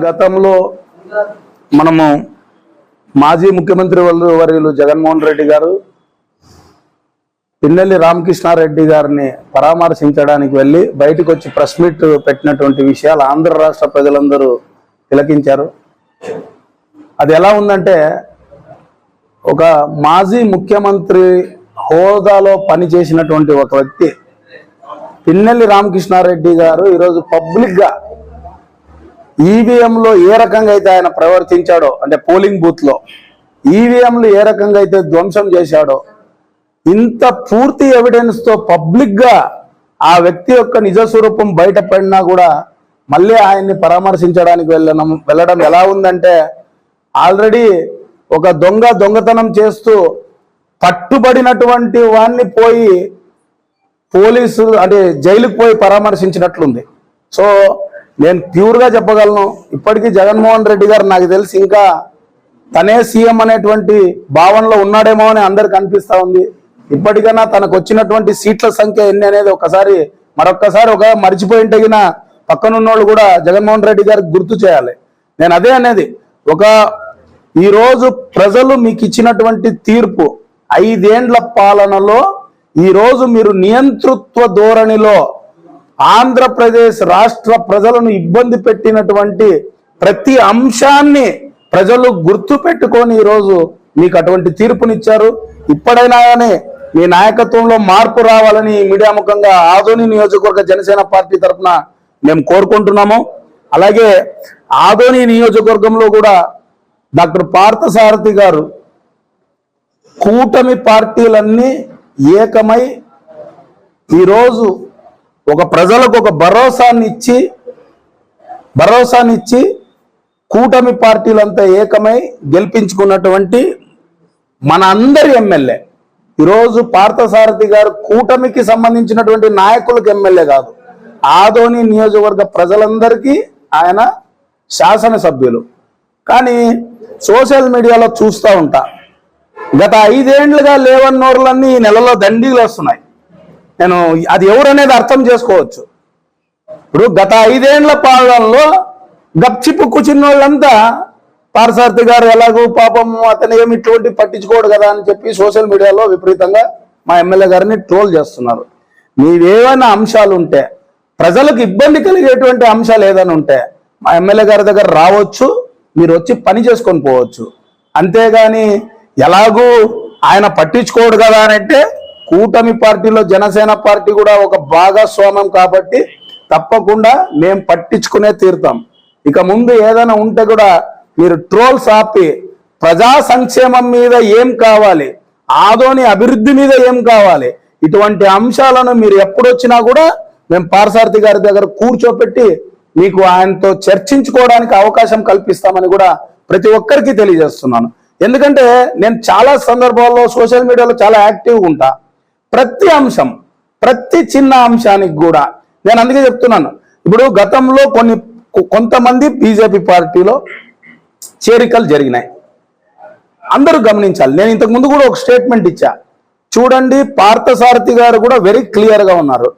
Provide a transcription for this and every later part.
గతంలో మనము మాజీ ముఖ్యమంత్రి వర్యులు జగన్మోహన్ రెడ్డి గారు పిన్నెల్లి రామకృష్ణారెడ్డి గారిని పరామర్శించడానికి వెళ్ళి బయటకు వచ్చి ప్రెస్ మీట్ పెట్టినటువంటి విషయాలు ఆంధ్ర రాష్ట్ర ప్రజలందరూ తిలకించారు. అది ఎలా ఉందంటే, ఒక మాజీ ముఖ్యమంత్రి హోదాలో పనిచేసినటువంటి ఒక వ్యక్తి పిన్నెల్లి రామకృష్ణారెడ్డి గారు ఈరోజు పబ్లిక్గా ఈవీఎంలో ఏ రకంగా అయితే ఆయన ప్రవర్తించాడో, అంటే పోలింగ్ బూత్లో ఈవీఎంలు ఏ రకంగా అయితే ధ్వంసం చేశాడో, ఇంత పూర్తి ఎవిడెన్స్తో పబ్లిక్గా ఆ వ్యక్తి యొక్క నిజస్వరూపం బయటపడినా కూడా మళ్ళీ ఆయన్ని పరామర్శించడానికి వెళ్ళడం ఎలా ఉందంటే, ఆల్రెడీ ఒక దొంగతనం చేస్తూ పట్టుబడినటువంటి వాడిని పోయి పోలీసులు అంటే జైలుకు పోయి పరామర్శించినట్లుంది. సో నేను ప్యూర్గా చెప్పగలను, ఇప్పటికీ జగన్మోహన్ రెడ్డి గారు నాకు తెలిసి ఇంకా తనే సీఎం అనేటువంటి భావనలో ఉన్నాడేమో అని అందరికి అనిపిస్తూ ఉంది. ఇప్పటికైనా తనకు వచ్చినటువంటి సీట్ల సంఖ్య ఎన్ని అనేది మరొక్కసారి మర్చిపోయి ఉంటే పక్కనున్నోళ్ళు కూడా జగన్మోహన్ రెడ్డి గారికి గుర్తు చేయాలి. నేను అదే అనేది, ఈరోజు ప్రజలు మీకు ఇచ్చినటువంటి తీర్పు 5 ఏండ్ల పాలనలో ఈరోజు మీరు నియంతృత్వ ధోరణిలో ఆంధ్రప్రదేశ్ రాష్ట్ర ప్రజలను ఇబ్బంది పెట్టినటువంటి ప్రతి అంశాన్ని ప్రజలు గుర్తు పెట్టుకొని ఈరోజు మీకు అటువంటి తీర్పునిచ్చారు. ఇప్పుడైనా కానీ మీ నాయకత్వంలో మార్పు రావాలని మీడియా ముఖంగా ఆదోని నియోజకవర్గ జనసేన పార్టీ తరఫున మేము కోరుకుంటున్నాము. అలాగే ఆదోని నియోజకవర్గంలో కూడా డాక్టర్ పార్థసారథి గారు కూటమి పార్టీలన్నీ ఏకమై ఈరోజు ఒక ప్రజలకు ఒక భరోసాని ఇచ్చి కూటమి పార్టీలంతా ఏకమై గెలిపించుకున్నటువంటి మన అందరి ఎమ్మెల్యే ఈరోజు పార్థసారథి గారు కూటమికి సంబంధించినటువంటి నాయకులకు ఎమ్మెల్యే కాదు, ఆదోని నియోజకవర్గ ప్రజలందరికీ ఆయన శాసనసభ్యులు. కానీ సోషల్ మీడియాలో చూస్తూ ఉంటా, గత 5 ఏండ్లుగా లేవన్నోర్లన్నీ ఈ నెలలో దండీలు వస్తున్నాయి. నేను అది ఎవరనేది అర్థం చేసుకోవచ్చు. ఇప్పుడు గత 5 ఏండ్ల పాలనలో గప్చిప్పు కూర్చున్న వాళ్ళంతా పార్థసారథి గారు ఎలాగూ పాపం అతను ఏమి ఇటువంటి పట్టించుకోడు కదా అని చెప్పి సోషల్ మీడియాలో విపరీతంగా మా ఎమ్మెల్యే గారిని ట్రోల్ చేస్తున్నారు. మీవేమైనా అంశాలు ఉంటే, ప్రజలకు ఇబ్బంది కలిగేటువంటి అంశాలు ఏదైనా ఉంటే మా ఎమ్మెల్యే గారి దగ్గర రావచ్చు, మీరు వచ్చి పని చేసుకొని పోవచ్చు. అంతేగాని ఎలాగూ ఆయన పట్టించుకోడు కదా అని అంటే, కూటమి పార్టీలో జనసేన పార్టీ కూడా ఒక భాగస్వామ్యం కాబట్టి తప్పకుండా మేము పట్టించుకునే తీరుతాం. ఇక ముందు ఏదైనా ఉంటే కూడా మీరు ట్రోల్స్ ఆపి ప్రజా సంక్షేమం మీద ఏం కావాలి, ఆదోని అభివృద్ధి మీద ఏం కావాలి, ఇటువంటి అంశాలను మీరు ఎప్పుడొచ్చినా కూడా మేము పార్థసారథి గారి దగ్గర కూర్చోపెట్టి మీకు ఆయనతో చర్చించుకోవడానికి అవకాశం కల్పిస్తామని కూడా ప్రతి ఒక్కరికి తెలియజేస్తున్నాను. ఎందుకంటే నేను చాలా సందర్భాల్లో సోషల్ మీడియాలో చాలా యాక్టివ్గా ఉంటా. ప్రతి అంశం, ప్రతి చిన్న అంశానికి కూడా నేను అందుకే చెప్తున్నాను. ఇప్పుడు గతంలో కొంతమంది బీజేపీ పార్టీలో చేరికలు జరిగినాయి, అందరూ గమనించాలి. నేను ఇంతకు ముందు కూడా ఒక స్టేట్మెంట్ ఇచ్చా, చూడండి. పార్థసారథి గారు కూడా వెరీ క్లియర్గా ఉన్నారు.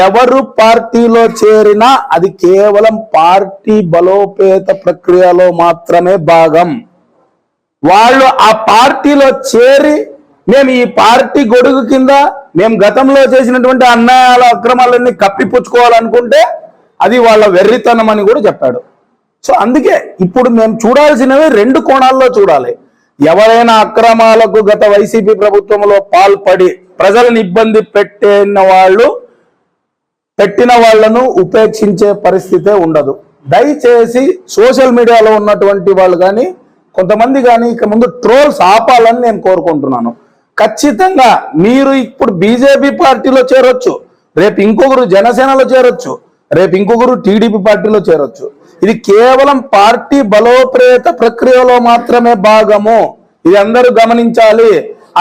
ఎవరు పార్టీలో చేరినా అది కేవలం పార్టీ బలోపేత ప్రక్రియలో మాత్రమే భాగం. వాళ్ళు ఆ పార్టీలో చేరి మేము ఈ పార్టీ గొడుగు కింద మేము గతంలో చేసినటువంటి అన్యాయాల అక్రమాలన్నీ కప్పిపుచ్చుకోవాలనుకుంటే అది వాళ్ళ వెర్రితనం అని కూడా చెప్పాడు. సో అందుకే ఇప్పుడు మేము చూడాల్సినవి 2 కోణాల్లో చూడాలి. ఎవరైనా అక్రమాలకు గత వైసీపీ ప్రభుత్వంలో పాల్పడి ప్రజలను ఇబ్బంది పెట్టిన వాళ్లను ఉపేక్షించే పరిస్థితే ఉండదు. దయచేసి సోషల్ మీడియాలో ఉన్నటువంటి వాళ్ళు కానీ కొంతమంది కానీ ఇక ముందు ట్రోల్స్ ఆపాలని నేను కోరుకుంటున్నాను. ఖచ్చితంగా మీరు ఇప్పుడు బీజేపీ పార్టీలో చేరొచ్చు, రేపు ఇంకొకరు జనసేనలో చేరొచ్చు, రేపు ఇంకొకరు టీడీపీ పార్టీలో చేరొచ్చు. ఇది కేవలం పార్టీ బలోపేత ప్రక్రియలో మాత్రమే భాగము. ఇది అందరూ గమనించాలి.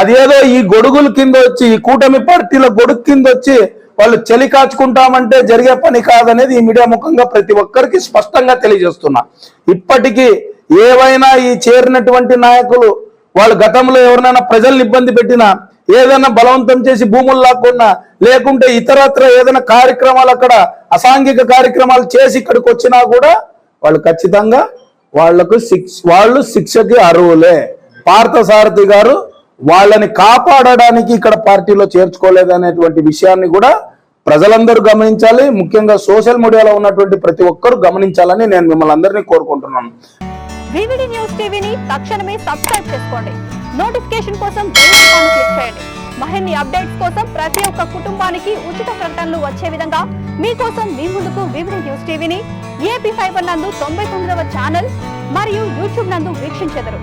అదేదో ఈ గొడుగుల కింద వచ్చి, ఈ కూటమి పార్టీల గొడుగు కింద వచ్చి వాళ్ళు చలి కాచుకుంటామంటే జరిగే పని కాదనేది ఈ మీడియా ముఖంగా ప్రతి ఒక్కరికి స్పష్టంగా తెలియజేస్తున్నా. ఇప్పటికీ ఏవైనా ఈ చేరినటువంటి నాయకులు వాళ్ళు గతంలో ఎవరినైనా ప్రజల్ని ఇబ్బంది పెట్టినా, ఏదైనా బలవంతం చేసి భూములు లాక్కున్నా, లేకుంటే ఇతరత్ర ఏదైనా కార్యక్రమాలు అక్కడ అసాంఘిక కార్యక్రమాలు చేసి ఇక్కడికి వచ్చినా కూడా వాళ్ళు ఖచ్చితంగా వాళ్ళు శిక్షకి అర్హులే. పార్థసారథి గారు వాళ్ళని కాపాడడానికి ఇక్కడ పార్టీలో చేర్చుకోలేదనేటువంటి విషయాన్ని కూడా ప్రజలందరూ గమనించాలి. ముఖ్యంగా సోషల్ మీడియాలో ఉన్నటువంటి ప్రతి ఒక్కరూ గమనించాలని నేను మిమ్మల్ని అందరినీ కోరుకుంటున్నాను. వివిడి న్యూస్ టీవీని తక్షణమే సబ్స్క్రైబ్ చేసుకోండి. నోటిఫికేషన్ కోసం బెల్ ఐకాన్ క్లిక్ చేయండి. మరిన్ని అప్డేట్స్ కోసం ప్రతి ఒక్క కుటుంబానికి ఉచిత ప్రకటనలు వచ్చే విధంగా మీకోసం మీ ముందుకు వివిడి న్యూస్ టీవీని ఏపీ ఫైబర్ నందు 99వ ఛానల్ మరియు యూట్యూబ్ నందు వీక్షించెదరు.